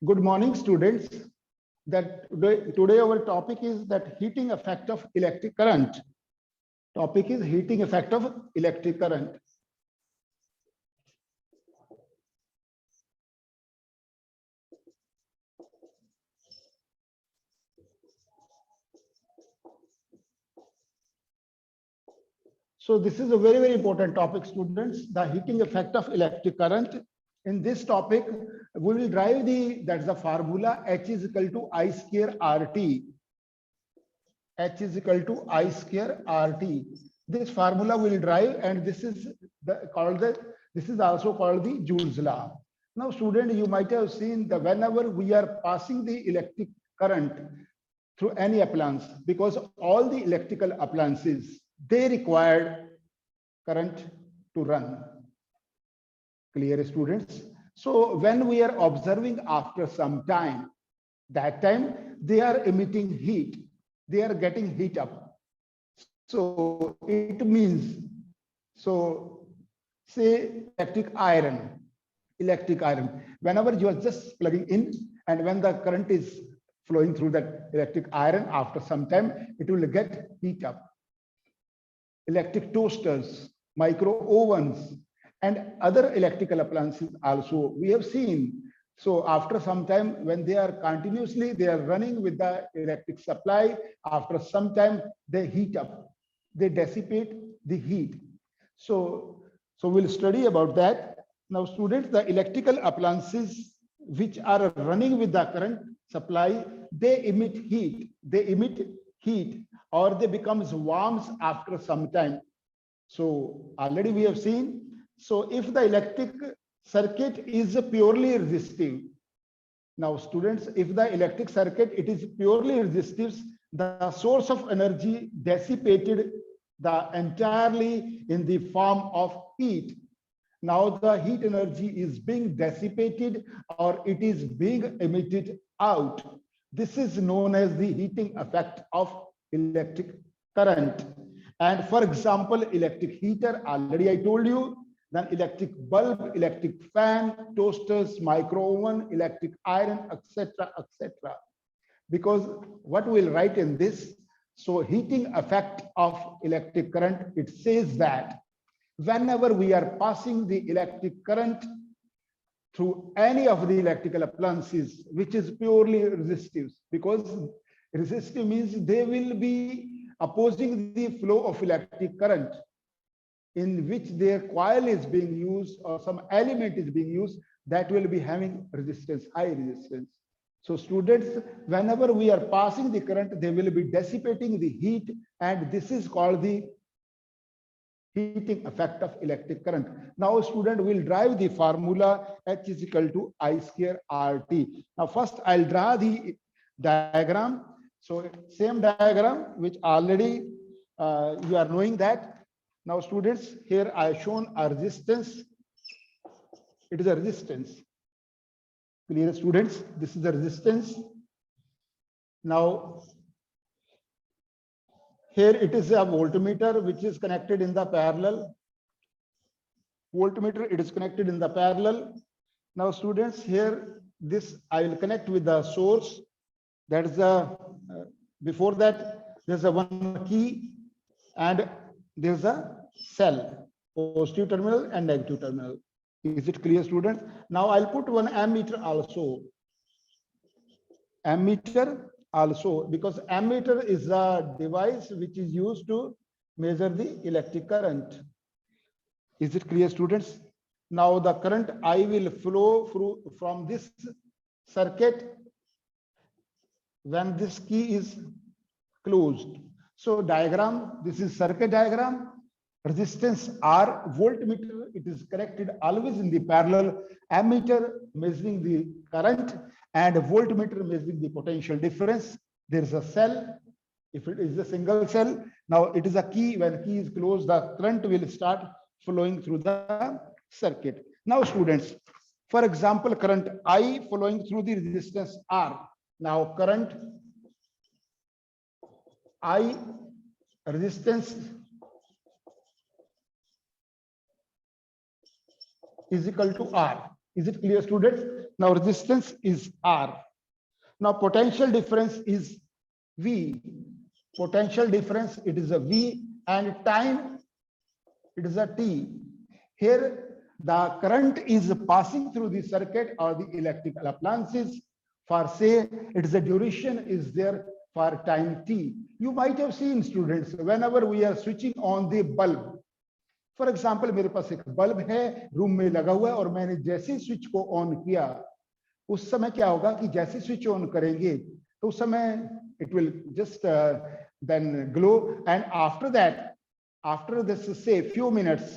Good morning, students. Today our topic is that heating effect of electric current. Topic is heating effect of electric current. So this is a very important topic, students. The heating effect of electric current. In this topic, we will drive that's the formula H is equal to I square RT. H is equal to I square RT. This formula will drive, and this is also called the Joule's law. Now, student, you might have seen that whenever we are passing the electric current through any appliance, because all the electrical appliances, they require current to run. Clear, students? So when we are observing after some time, that time they are emitting heat. They are getting heat up. So it means, so say electric iron, whenever you are just plugging in, and when the current is flowing through that electric iron, after some time, it will get heat up. Electric toasters, micro ovens, and other electrical appliances also we have seen. So after some time, when they are continuously, they are running with the electric supply, after some time, they heat up, they dissipate the heat. So we'll study about that. Now, students, the electrical appliances which are running with the current supply, they emit heat, or they becomes warm after some time. So already we have seen. So if the electric circuit is purely resistive, now students, if the electric circuit it is purely resistive, the source of energy dissipated entirely in the form of heat. Now the heat energy is being dissipated, or it is being emitted out. This is known as the heating effect of electric current. And for example, electric heater, already I told you, then electric bulb, electric fan, toasters, micro oven, electric iron, etc., etc. Because what we'll write in this, so heating effect of electric current, it says that whenever we are passing the electric current through any of the electrical appliances, which is purely resistive, because resistive means they will be opposing the flow of electric current, in which their coil is being used or some element is being used, that will be having resistance, high resistance. So students, whenever we are passing the current, they will be dissipating the heat, and this is called the heating effect of electric current. Now student will drive the formula H is equal to I square RT. Now first I'll draw the diagram. So same diagram which already you are knowing that. Now students, here I have shown a resistance. It is a resistance. Clear, students? This is the resistance. Now here it is a voltmeter which is connected in the parallel. Voltmeter, it is connected in the parallel. Now students, here this I will connect with the source. That is before that there's a one key, and there's a cell, positive terminal and negative terminal. Is it clear, students? Now I'll put one ammeter also. Ammeter also, because ammeter is a device which is used to measure the electric current. Is it clear, students? Now the current I will flow through from this circuit when this key is closed. So diagram, this is circuit diagram. Resistance R, voltmeter, it is connected always in the parallel. Ammeter measuring the current, and voltmeter measuring the potential difference. There is a cell. If it is a single cell, now it is a key. When key is closed, the current will start flowing through the circuit. Now students, for example, current I flowing through the resistance R. Now current I, resistance is equal to R. Is it clear, students? Now resistance is R. Now potential difference is V. Potential difference, it is a V, and time, it is a T. Here the current is passing through the circuit or the electrical appliances for, say, it is a duration is there for time T. You might have seen, students, whenever we are switching on the bulb. For example मेरे पास एक bulb है, room में लगा हुआ है, और मैंने जैसे स्विच को ऑन किया, उस समय क्या होगा कि जैसे स्विच ऑन करेंगे तो उस समय it will just then glow, and after that, after this से few minutes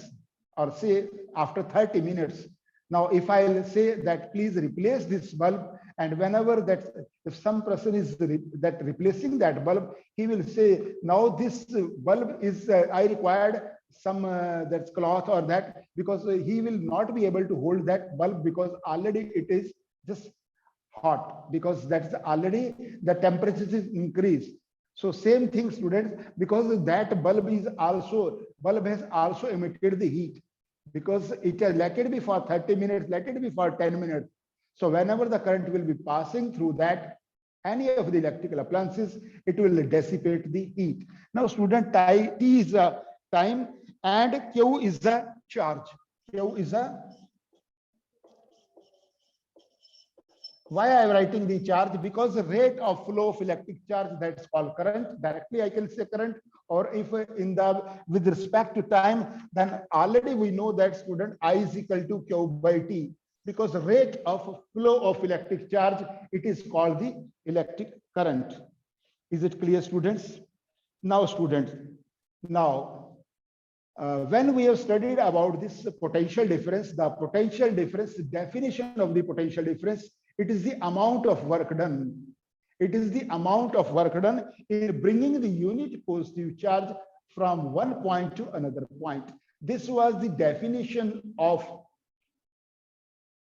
or say after 30 minutes, now if I'll say that please replace this bulb, and whenever that, if some person is that replacing that bulb, he will say now this bulb is I required some that's cloth or that, because he will not be able to hold that bulb because already it is just hot, because that's already the temperature is increased. So same thing, students, because that bulb has also emitted the heat, because it has, let it be for 30 minutes, let it be for 10 minutes. So whenever the current will be passing through that, any of the electrical appliances, it will dissipate the heat. Now student, T is a time and Q is the charge. Q is a, why I am writing the charge? Because the rate of flow of electric charge, that's called current. Directly I can say current, or if in the with respect to time, then already we know that, student, I is equal to Q by T, because the rate of flow of electric charge, it is called the electric current. Is it clear, students? Now students, now when we have studied about this potential difference, the potential difference, definition of the potential difference, it is the amount of work done. It is the amount of work done in bringing the unit positive charge from one point to another point. This was the definition of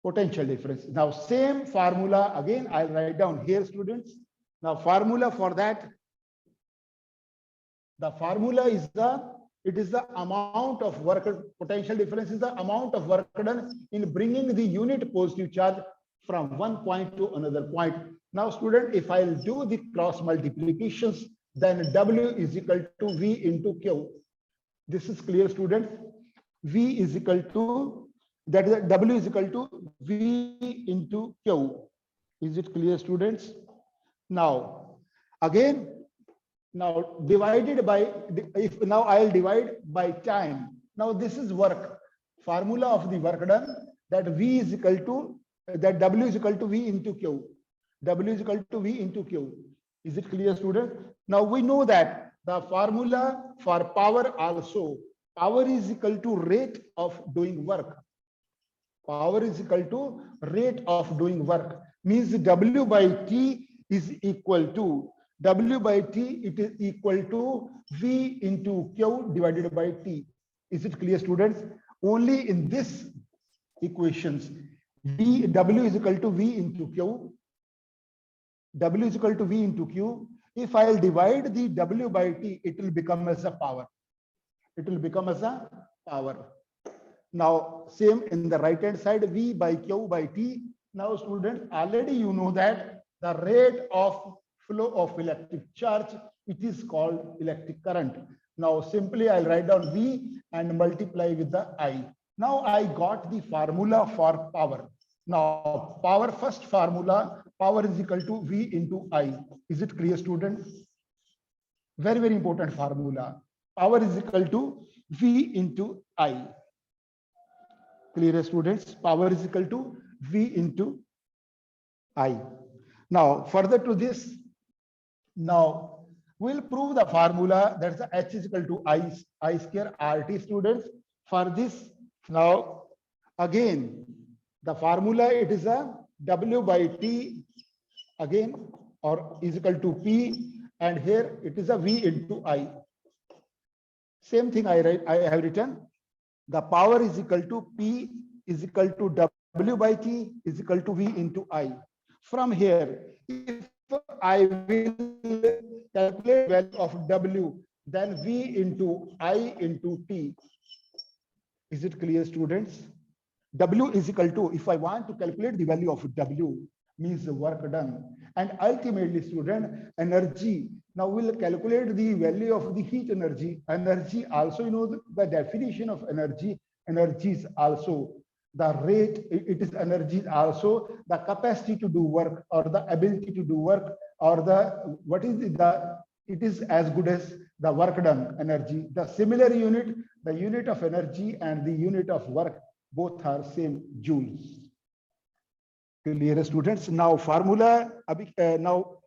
potential difference. Now, same formula again, I'll write down here, students. Now, formula for that, the formula is it is the amount of work, potential difference is the amount of work done in bringing the unit positive charge from one point to another point. Now, student, if I'll do the cross multiplications, then W is equal to V into Q. This is clear, student. V is equal to, that is W is equal to V into Q. Is it clear, students? Now, again, now divided by, if now I'll divide by time. Now this is work. Formula of the work done, that V is equal to, that W is equal to V into Q. W is equal to V into Q. Is it clear, student? Now we know that the formula for power also, power is equal to rate of doing work. Power is equal to rate of doing work, means W by T is equal to, W by T, it is equal to V into Q divided by T. Is it clear, students? Only in this equations, W is equal to V into Q. W is equal to V into Q. If I'll divide the W by T, it will become as a power. It will become as a power. Now, same in the right hand side, V by Q by T. Now, students, already you know that the rate of flow of electric charge, it is called electric current. Now, simply I'll write down V and multiply with the I. Now, I got the formula for power. Now, power, first formula, power is equal to V into I. Is it clear, students? Very, very important formula. Power is equal to V into I. Clear, students? Power is equal to V into I. Now, further to this, now we'll prove the formula, that's the H is equal to I square RT, students. For this, now again, the formula, it is a W by T again, or is equal to P, and here it is a V into I. Same thing I have written. The power is equal to P is equal to W by T is equal to V into I. From here, if I will calculate value of W, then V into I into T. Is it clear, students? W is equal to, if I want to calculate the value of W, means the work done. And ultimately, student, energy. Now we'll calculate the value of the heat energy. Energy also, you know, the definition of energy. Energy is also the rate, it is energy is also the capacity to do work, or the ability to do work, or the, what is the, it is as good as the work done, energy. The similar unit, the unit of energy and the unit of work, both are same, joules. Clear, students? Now formula, now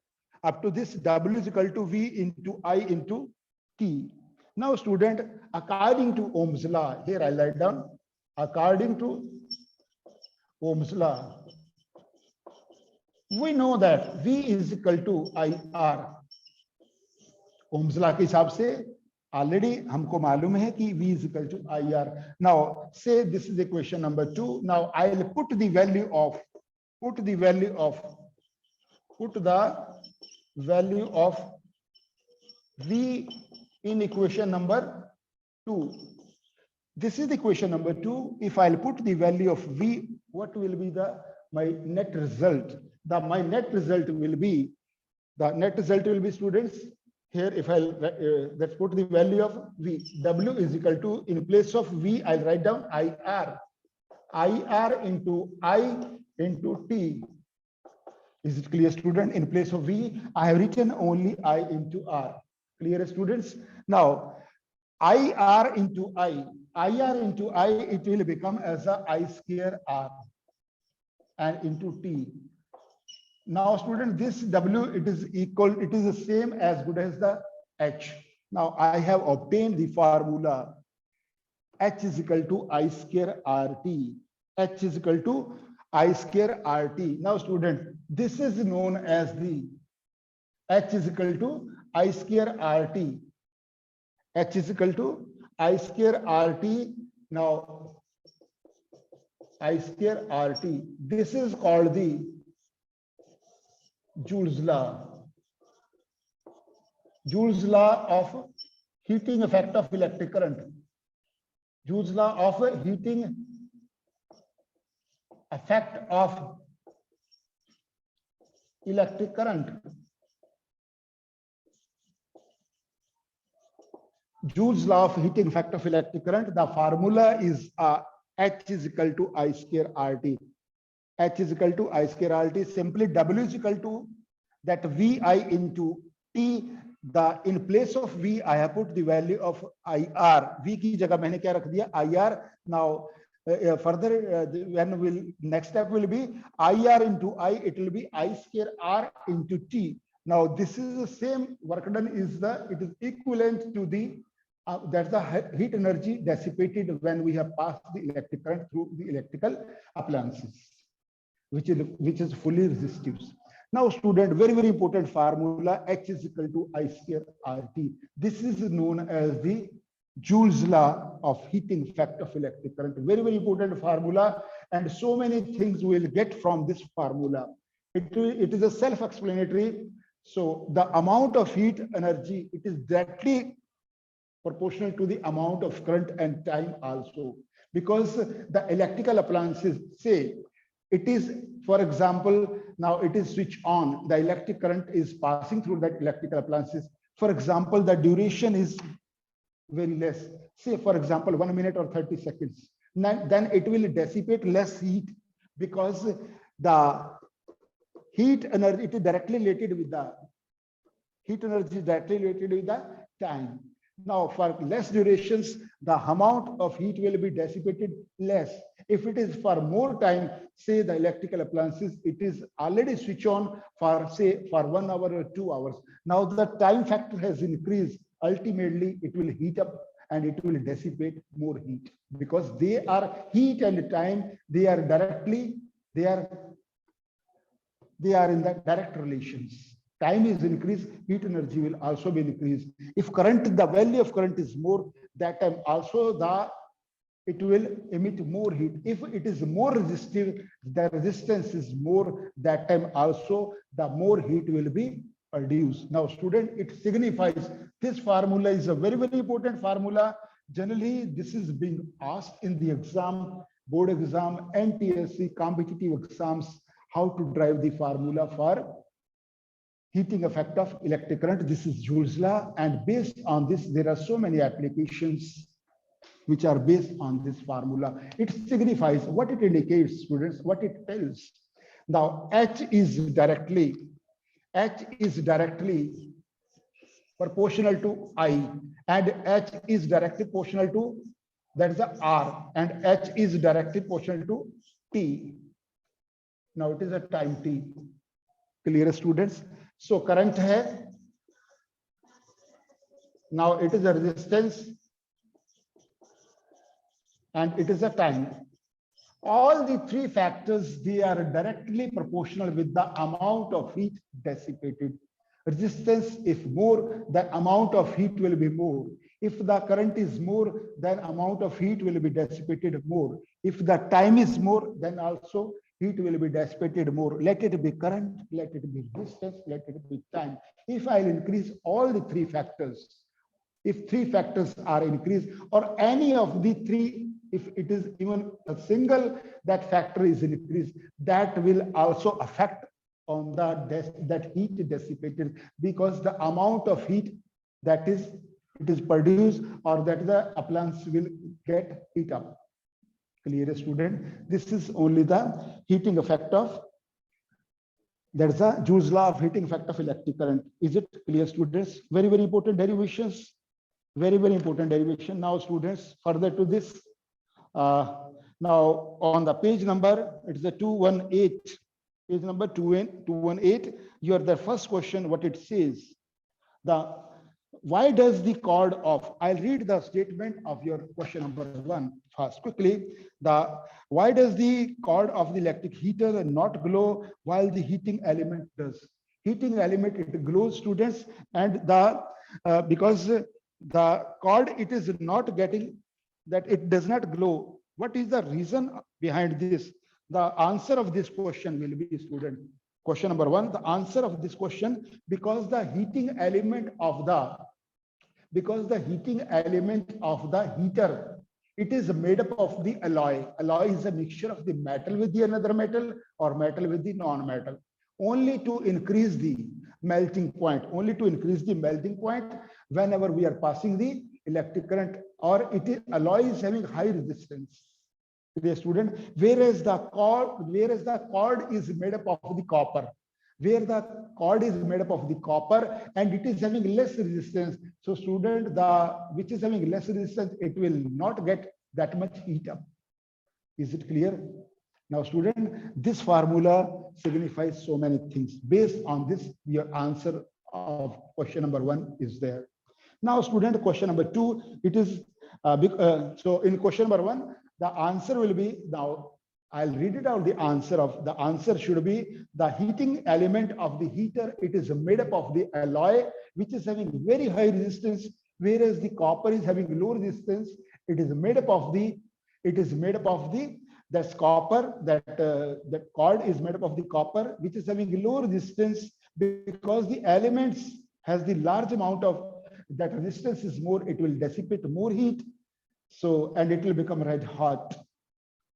up to this, W is equal to V into I into T. Now student, according to Ohm's law, here I write down, according to Ohm's law, we know that V is equal to IR. Ohm's law के हिसाब से already हमको मालूम है कि V is equal to IR. Now say this is equation number 2. Now I'll put the value of V in equation number 2. This is the equation number 2. If I'll put the value of V, what will be my net result? My net result will be, students, here if I'll let's put the value of V. W is equal to, in place of V, I'll write down IR into I into T. Is it clear, student? In place of V, I have written only I into R. Clear, students? Now IR into I, it will become as a I square R and into T. Now student, this W, it is the same as good as the H. Now I have obtained the formula H is equal to I square RT. H is equal to I square RT. Now student, this is known as the H is equal to I square RT. H is equal to I square RT. Now I square RT. This is called the Joule's law. Joule's law of heating effect of electric current. Joule's law of heating effect of electric current. Joule's law of heating effect of electric current. The formula is H is equal to I square RT. H is equal to I square RT. Simply W is equal to that VI into T. In place of V, I have put the value of IR. V की जगह मैंने क्या रख दिया? IR. Now further, when next step will be IR into I. It will be I square R into T. Now this is the same work done. It is equivalent to the that's the heat energy dissipated when we have passed the electric current through the electrical appliances, which is fully resistive. Now student, very important formula, H is equal to I square RT. This is known as the Joule's law of heating effect of electric current. Very important formula, and so many things we will get from this formula. It is a self-explanatory. So the amount of heat energy, it is directly proportional to the amount of current and time also, because the electrical appliances, say it is, for example, now it is switched on, the electric current is passing through that electrical appliances. For example, the duration is very less, say for example 1 minute or 30 seconds. Then it will dissipate less heat, because the heat energy, it is directly related with the heat energy, directly related with the time. Now for less durations, the amount of heat will be dissipated less. If it is for more time, say the electrical appliances, it is already switched on for say for 1 hour or 2 hours. Now the time factor has increased. Ultimately, it will heat up and it will dissipate more heat, because they are heat and time, they are in the direct relations. Time is increased, heat energy will also be increased. If the value of current is more, that time also it will emit more heat. If it is more resistive, the resistance is more, that time also the more heat will be produced. Now student, it signifies, this formula is a very important formula. Generally, this is being asked in the exam board exam, NTSC, competitive exams, how to drive the formula for heating effect of electric current. This is Joule's law, and based on this, there are so many applications which are based on this formula. It signifies what it indicates, students, what it tells. Now, H is directly proportional to I, and H is directly proportional to, that is the R, and H is directly proportional to T. Now it is a time T. Clear, students? So current hai. Now it is a resistance and it is a time. All the three factors, they are directly proportional with the amount of heat dissipated. Resistance, if more, the amount of heat will be more. If the current is more, then amount of heat will be dissipated more. If the time is more, then also heat will be dissipated more. Let it be current, let it be resistance, let it be time. If I'll increase all the three factors, if three factors are increased, or any of the three, if it is even a single, that factor is increased, that will also affect on that heat dissipated, because the amount of heat that is it is produced, or that the appliance will get heat up. Clear, student? This is only the heating effect of, that's the Joule's law of heating effect of electric current. Is it clear, students? Very, very important derivations. Very, very important derivation. Now, students, further to this. Now, on the page number, it's the 218. Page number 218. You are the first question, what it says. Why does the cord off? I'll read the statement of your question number 1 first quickly. Why does the cord of the electric heater not glow while the heating element does? Heating element, it glows, students, and because the cord, it is not getting that, it does not glow. What is the reason behind this? The answer of this question will be, student, question number 1, the answer of this question, because the heating element of the heater, it is made up of the alloy. Alloy is a mixture of the metal with the another metal, or metal with the non-metal, only to increase the melting point, whenever we are passing the electric current, or alloy is having high resistance. The student, whereas the cord is made up of the copper, where the cord is made up of the copper and it is having less resistance. So student, which is having less resistance, it will not get that much heat up. Is it clear? Now, student, this formula signifies so many things. Based on this, your answer of question number 1 is there. Now, student, question number 2, it is so in question number 1, the answer will be, now I'll read it out. The answer should be the heating element of the heater. It is made up of the alloy, which is having very high resistance, whereas the copper is having low resistance. It is made up of that's copper, that cord is made up of the copper, which is having low resistance, because the elements has the large amount of that resistance is more, it will dissipate more heat. So, and it will become red hot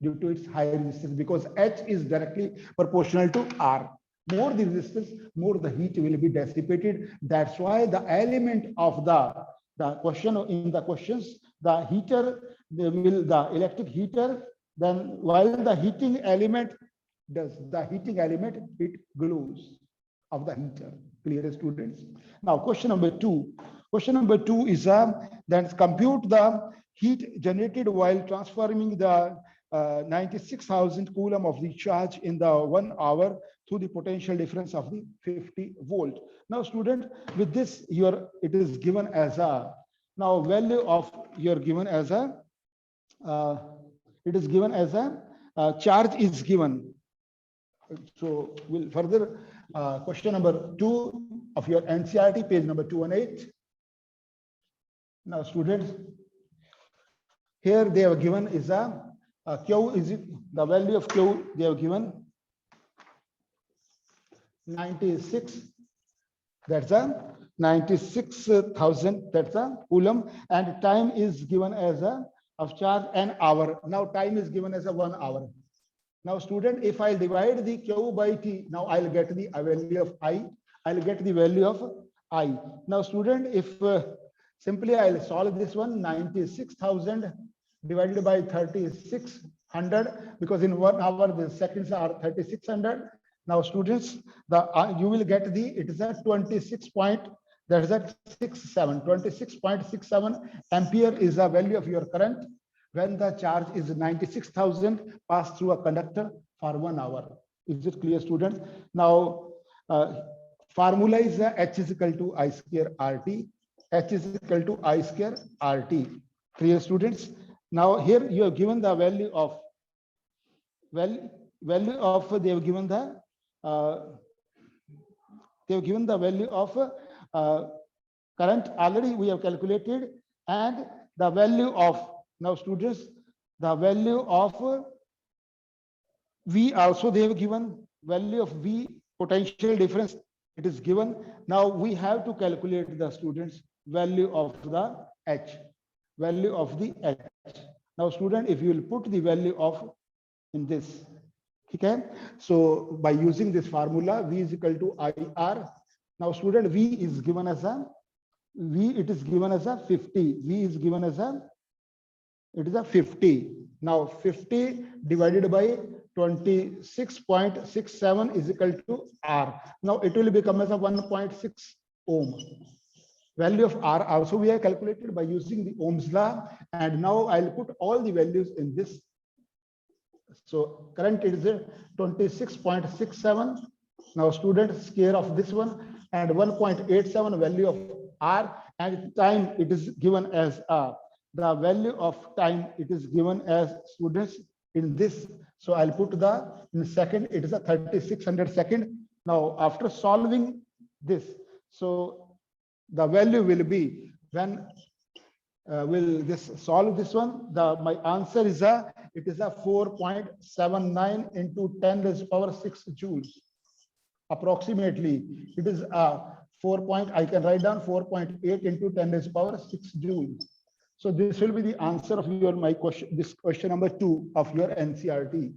due to its high resistance, because H is directly proportional to R. More the resistance, more the heat will be dissipated. That's why the element of the question in the questions, the heater, the electric heater, then while the heating element it glows of the heater. Clear, students? Now, question number 2. Question number 2 is then compute the heat generated while transforming the 96,000 coulomb of the charge in the 1 hour through the potential difference of the 50 volt. Now, student, with this, it is given as a, now value of given as a, it is given as a charge is given. So we'll further question number 2 of your NCERT, page number 218. Now, students, here they have given is Q is the value of Q, they have given 96, that's a 96,000, that's a coulomb, and time is given as a of charge an hour. Now time is given as a 1 hour. Now student, if I divide the Q by T, now I'll get the value of I. I'll get the value of I. Now student, if simply I'll solve this one, 96,000 divided by 3600, because in 1 hour the seconds are 3600. Now students, you will get it is a 26.67 ampere is the value of your current when the charge is 96,000 passed through a conductor for 1 hour. Is it clear, students? Now, formula is H is equal to I square RT. H is equal to I square RT. Clear, students? Now, here you have given the value of they have given the value of current already we have calculated, and the value of, now students, the value of V also they have given, value of V potential difference, it is given. Now we have to calculate the students value of the H, value of the H. Now student, if you will put the value of in this, okay, so by using this formula, V is equal to IR. Now student, V is given as a it is given as a 50. V is given as it is a 50. Now 50 divided by 26.67 is equal to R. Now it will become as a 1.6 ohm. Value of R also we have calculated by using the Ohm's law, and now I'll put all the values in this. So current is 26.67. Now student, square of this one, and 1.87 value of R, and time it is given as the value of time it is given as, students, in this. So I'll put in second, it is a 3600 second. Now after solving this, so the value will be, when will this solve this one, my answer is it is a 4.79 into 10 raised to power 6 joules. Approximately it is I can write down 4.8 into 10 raised to power 6 joules. So this will be the answer of my question, this question number 2 of your NCERT.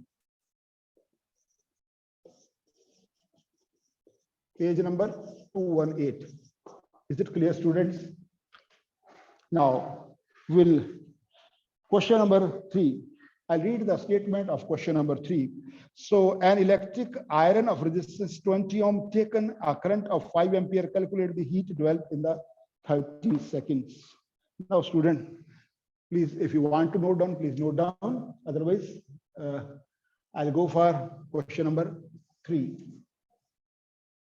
Page number 218. Is it clear, students? Now, question number 3. I'll read the statement of question number 3. So, an electric iron of resistance 20 ohm taken a current of 5 ampere, calculate the heat developed in the 30 seconds. Now, student, please, if you want to note down, please note down. Otherwise, I'll go for question number 3.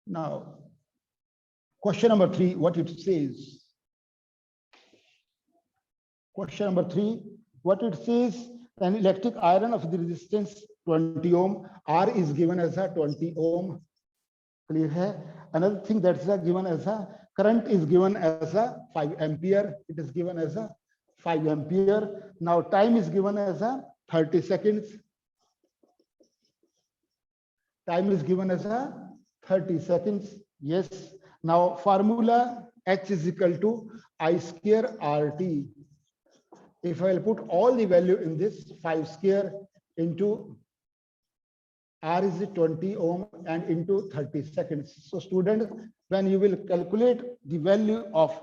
Now, question number 3, what it says. Question number 3, what it says, an electric iron of the resistance 20 ohm, R is given as a 20 ohm. Clear hai? Another thing that's given as a current is given as a 5 ampere. It is given as a 5 ampere. Now time is given as a 30 seconds. Time is given as a 30 seconds. Yes. Now formula H is equal to I square RT. If I will put all the value in this, 5 square into R is 20 ohm and into 30 seconds. So student, when you will calculate the value of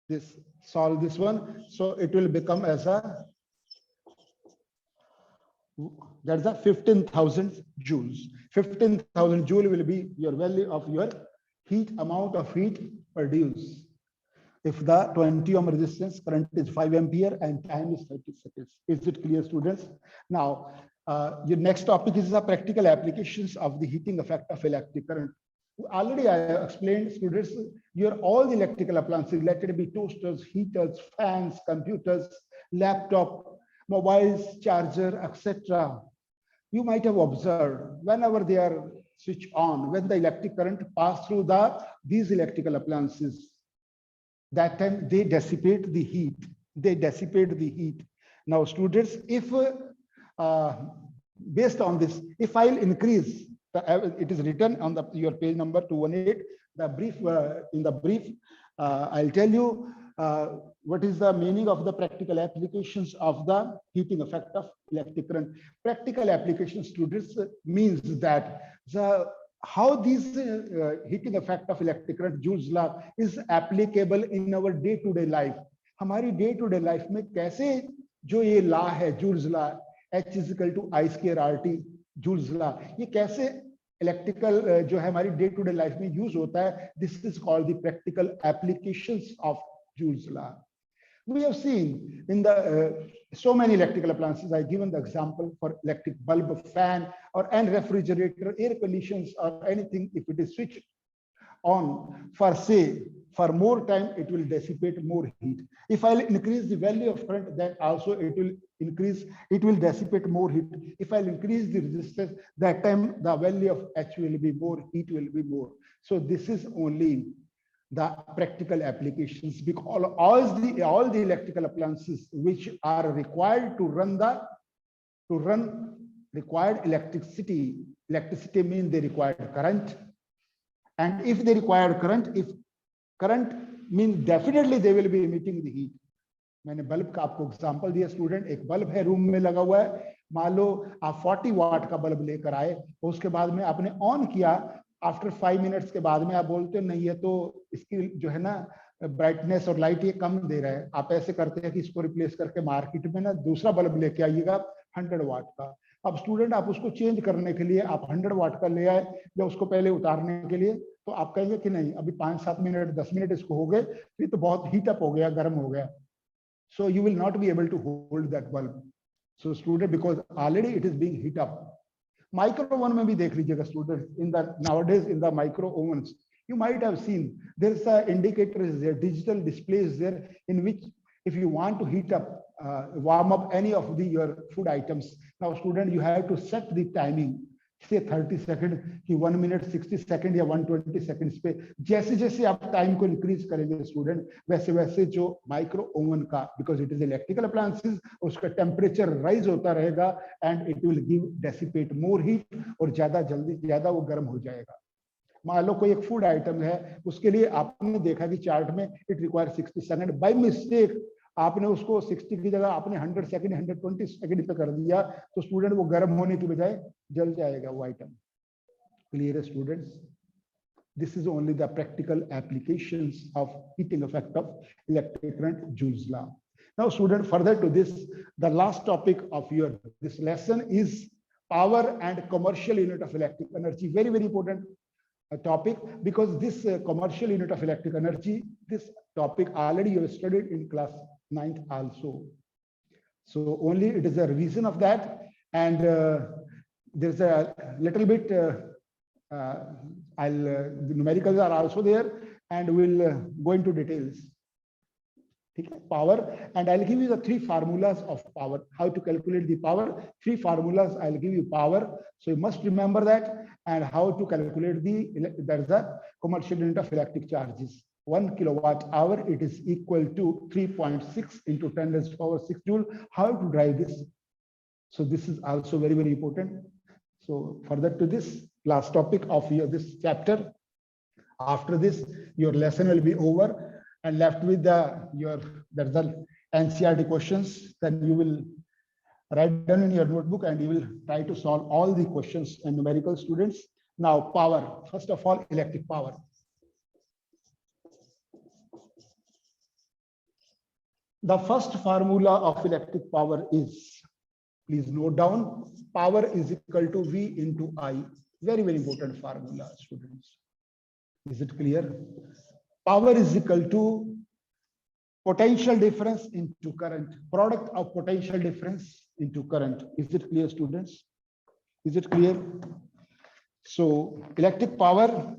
this, solve this one, so it will become as that's a 15,000 joules. 15,000 joule will be your value of your heat, amount of heat produced if the 20 ohm resistance current is 5 ampere and time is 30 seconds. Is it clear, students? Now, your next topic is the practical applications of the heating effect of electric current. Already I explained, students, all the electrical appliances, let it be toasters, heaters, fans, computers, laptop, mobiles, charger, etc. You might have observed whenever they are switched on, when the electric current pass through these electrical appliances, that time they dissipate the heat. They dissipate the heat. Now, students, if based on this, if I'll increase, it is written on your page number 218, In the brief, I'll tell you what is the meaning of the practical applications of the heating effect of electric current. Practical application, students, means that how this heating effect of electric current, Joule's law, is applicable in our day-to-day life. हमारी day-to-day life में कैसे जो ये law है, Joule's law, H is equal to I square RT, Joule's law, ये कैसे electrical जो है हमारी डे टू डे लाइफ में यूज होता है. This is called the practical applications of joules law. We have seen in the so many electrical appliances. I given the example for electric bulb, fan, or and refrigerator, air conditions, or anything. If it is switched on for say for more time, it will dissipate more heat. If I increase the value of current, then also it will dissipate more heat. If I increase the resistance, that time the value of H will be more, heat will be more. So this is only the practical applications, because all the electrical appliances which are required to run required electricity means they require current. And if they require current, if current means definitely they will be emitting the heat. मैंने bulb का आपको example दिया student. एक bulb है room में लगा हुआ है, मान लो आप 40 वाट का बल्ब लेकर आए, उसके बाद में आपने ऑन किया, आफ्टर 5 मिनट्स के बाद में आप बोलते हो नहीं, ये तो इसकी जो है ना ब्राइटनेस और लाइट ये कम दे रहा है. आप ऐसे करते हैं कि इसको रिप्लेस करके मार्केट में ना दूसरा बल्ब लेके आइएगा 100 वाट का. अब स्टूडेंट आप उसको चेंज करने के लिए आप 100 वाट का ले आए, या उसको पहले उतारने के लिए, तो आप कहेंगे कि नहीं अभी 5-7 मिनट 10 मिनट इसको हो गए, ये तो बहुत हीट अप हो गया, गर्म हो गया. So you will not be able to hold that bulb. So student, because already it is being heat up. Micro oven में भी देख लीजिएगा student. In the nowadays in the micro ovens, you might have seen there's a indicator is there, digital display is there, in which if you want to heat up, warm up any of your food items. Now student, you have to set the timing. से 30 second कि 1 minute 60 second या 120 seconds पे. जैसे जैसे आप time को increase करेंगे student, वैसे वैसे जो माइक्रो ओवन का, because it is electrical appliances, उसका टेम्परेचर राइज होता रहेगा and it will give dissipate more heat, और ज्यादा वो गर्म हो जाएगा. मान लो कोई एक फूड आइटम है, उसके लिए आपने देखा कि चार्ट में it require 60 second, by mistake आपने उसको 60 की जगह आपने 100 सेकंड 120 सेकंड पे कर दिया, तो स्टूडेंट वो गर्म होने की बजाय जल जाएगा वो आइटम. क्लियर है students? This is only the practical applications of heating effect of electric current, Joule's law. Now student, further to this, the last topic of your this lesson is power and commercial unit of electric energy. Very very important topic, because this commercial unit of electric energy, this topic already you have studied in class 9th also. So only it is a revision of that, and there's a little bit the numericals are also there, and we'll go into details. Power, and I'll give you the 3 formulas of power, how to calculate the power. 3 formulas I'll give you power, so you must remember that, and how to calculate there's the commercial unit of electric charges. 1 kilowatt hour, it is equal to 3.6 into 10 raised to the power 6 joule. How to drive this? So this is also very very important. So further to this last topic of this chapter, after this your lesson will be over and left with there's the NCERT questions. Then you will write down in your notebook and you will try to solve all the questions and numerical, students. Now power, first of all, electric power. The first formula of electric power is, please note down, power is equal to V into I. Very very important formula, students. Is it clear? Power is equal to potential difference into current, product of potential difference into current. Is it clear, students? Is it clear? So electric power,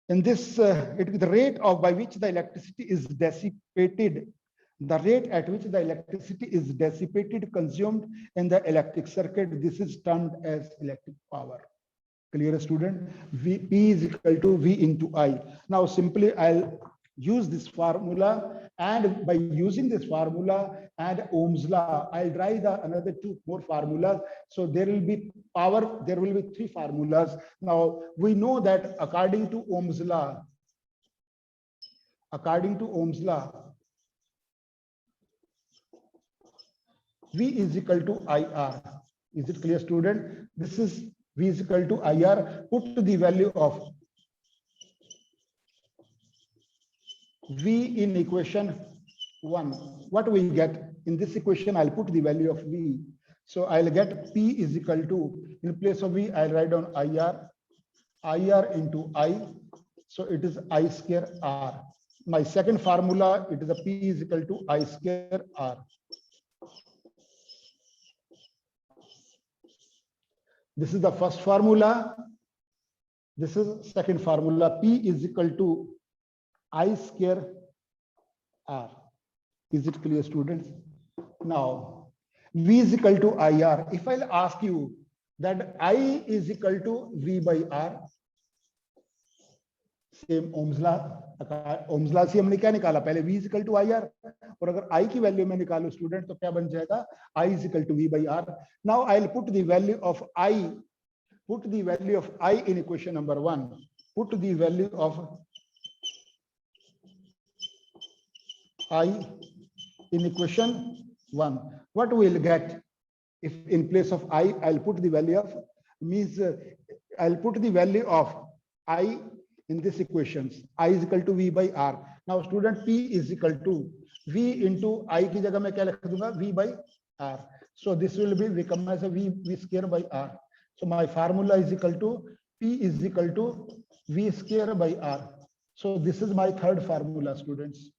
in this it is the rate of by which the electricity is dissipated, the rate at which the electricity is dissipated, consumed in the electric circuit. This is termed as electric power. Clear, student? P is equal to V into I. Now simply I'll use this formula, and by using this formula and Ohm's law, I'll derive the another two more formulas. So there will be power, there will be three formulas. Now we know that according to Ohm's law, V is equal to IR. Is it clear, student? This is V is equal to IR. Put the value of V in equation 1. What we get in this equation, I'll put the value of V. So I'll get P is equal to, in place of V, I'll write down IR into I. So it is I square R. My second formula, it is a P is equal to I square R. This is the first formula. This is second formula. P is equal to I square R. Is it clear, students? Now, V is equal to IR. If I'll ask you that I is equal to V by R, same Ohm's law से हमने क्या निकाला, पहले V is equal to IR, और अगर I की value में निकालो स्टूडेंट तो क्या बन जाएगा, I is equal to V by R. Now I'll put the value of I, in equation number 1. Put the value of I in equation 1. What we'll get if in place of I, I'll put the value of, I'll put the value of I in this equations. I is equal to V by R. Now student, P is equal to V into I की जगह मैं क्या लिख दूंगा, V by R. So this will become as a V square by R. So my formula is equal to P is equal to V square by R. So this is my third formula, students.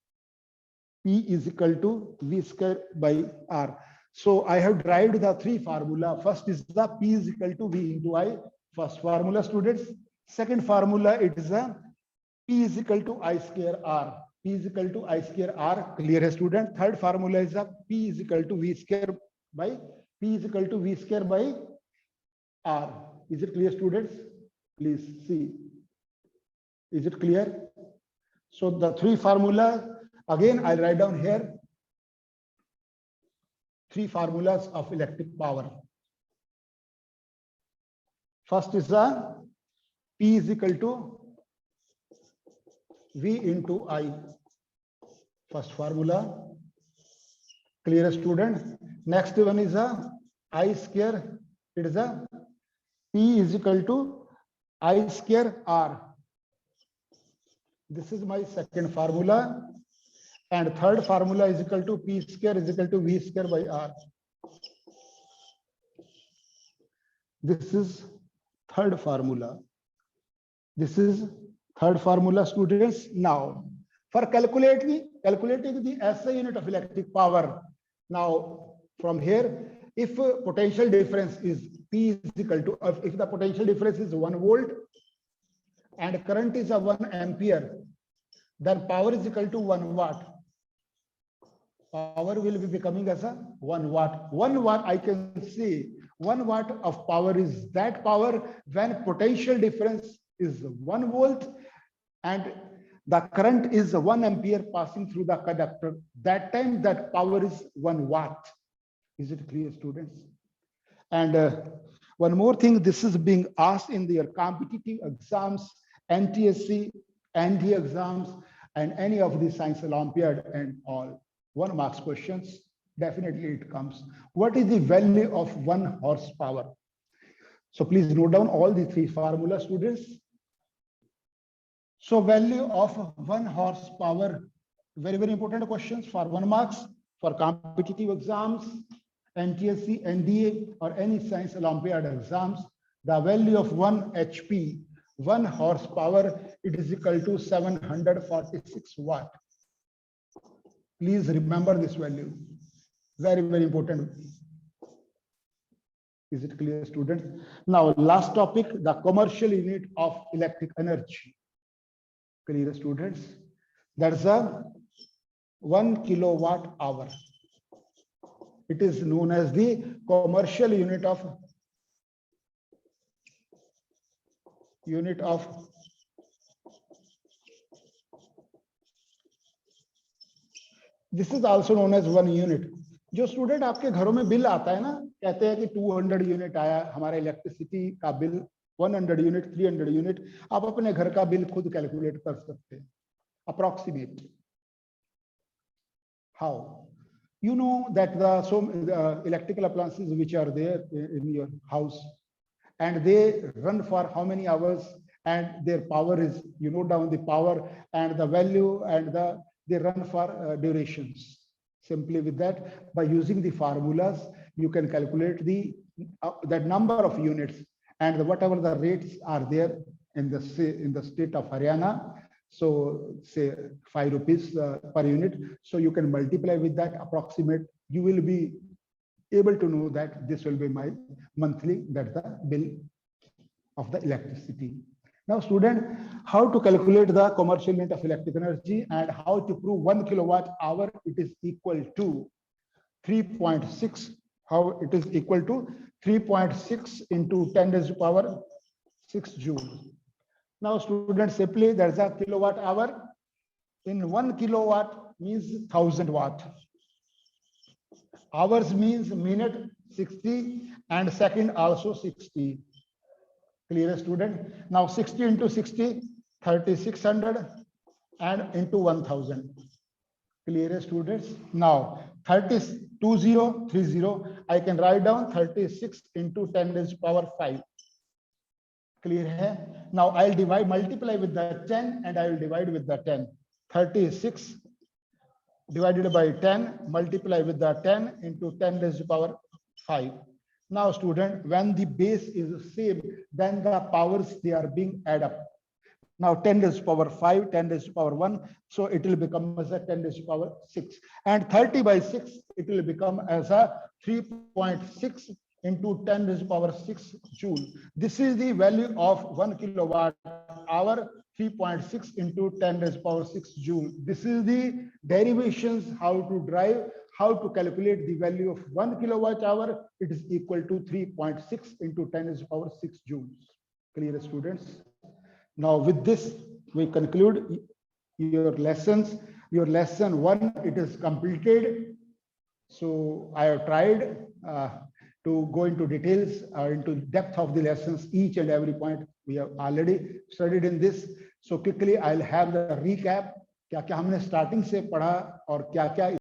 P is equal to V square by R. So I have derived the three formula. First is the P is equal to V into I. First formula, students. Second formula, it is a P is equal to I square R. P is equal to I square R. Clear, student? Third formula is a P is equal to V square by R. Is it clear, students? Please see. Is it clear? So the three formula, again, I'll write down here three formulas of electric power. First is the P is equal to V into I. First formula. Clear, student? Next one is a I square. It is a P is equal to I square R. This is my second formula. And third formula is equal to P square is equal to V square by R. This is third formula. This is third formula, students. Now, for calculating the SI unit of electric power. Now, from here, if potential difference is P is equal to, if the potential difference is 1 volt and current is a 1 ampere, then power is equal to 1 watt. Power will be becoming as a 1 watt. 1 watt, I can see 1 watt of power is that power when potential difference is 1 volt and the current is 1 ampere passing through the conductor. That time that power is 1 watt. Is it clear, students? And one more thing, this is being asked in their competitive exams, NTSC, ND exams, and any of the science Olympiad and all. 1 marks questions, definitely it comes. What is the value of 1 horsepower? So please note down all the three formula, students. So value of 1 horsepower, very, very important questions for 1 marks for competitive exams, NTSC, NDA, or any science Olympiad exams. The value of 1 HP, 1 horsepower, it is equal to 746 watt. Please remember this value. Very, very important. Is it clear, students? Now, last topic, the commercial unit of electric energy. Clear, students? That's a 1 kilowatt hour. It is known as the commercial unit of this is also known as 1 unit. जो student आपके घरों में bill आता है ना, कहते हैं कि 200 यूनिट आया हमारा इलेक्ट्रिसिटी का बिल, 100 यूनिट, 300 यूनिट, आप अपने घर का बिल खुद कैलकुलेट कर सकते हैं, approximate. How? You know that the electrical appliances which are there in your house, and they run for how many hours, and their power is, you know down the power and the value, and they run for durations. Simply with that, by using the formulas, you can calculate that number of units, and whatever the rates are there in the state of Haryana. So say 5 rupees per unit. So you can multiply with that approximate. You will be able to know that this will be my monthly, that's the bill of the electricity. Now student, how to calculate the commercial unit of electric energy and how to prove 1 kilowatt hour it is equal to 3.6. How it is equal to 3.6 into 10 raised to power 6 joule. Now students, simply there's a kilowatt hour. In 1 kilowatt means 1000 watt. Hours means minute 60 and second also 60. Clear student? Now 60 into 60, 3600 and into 1000. Clear students? Now 2030, I can write down 36 into 10 raised to power 5. Clear hai? Now I'll multiply with the 10 and I will divide with the 10. 36 divided by 10, multiply with the 10 into 10 raised to power 5. Now student, when the base is the same, then the powers, they are being added up. Now 10 raised to power 5, 10 raised to power 1. So it will become as a 10 raised to power 6. And 30 by 6, it will become as a 3.6 into 10 raised to power 6 joule. This is the value of 1 kilowatt hour, 3.6 into 10 raised to power 6 joule. This is the derivations, how to drive, how to calculate the value of 1 kilowatt hour. It is equal to 3.6 into 10 raised to power 6 joules. Clear students? Now with this, we conclude your lessons. Your lesson 1, it is completed. So I have tried to go into details, into depth of the lessons. Each and every point we have already studied in this. So quickly I'll have the recap. क्या क्या हमने starting से पढ़ा और क्या क्या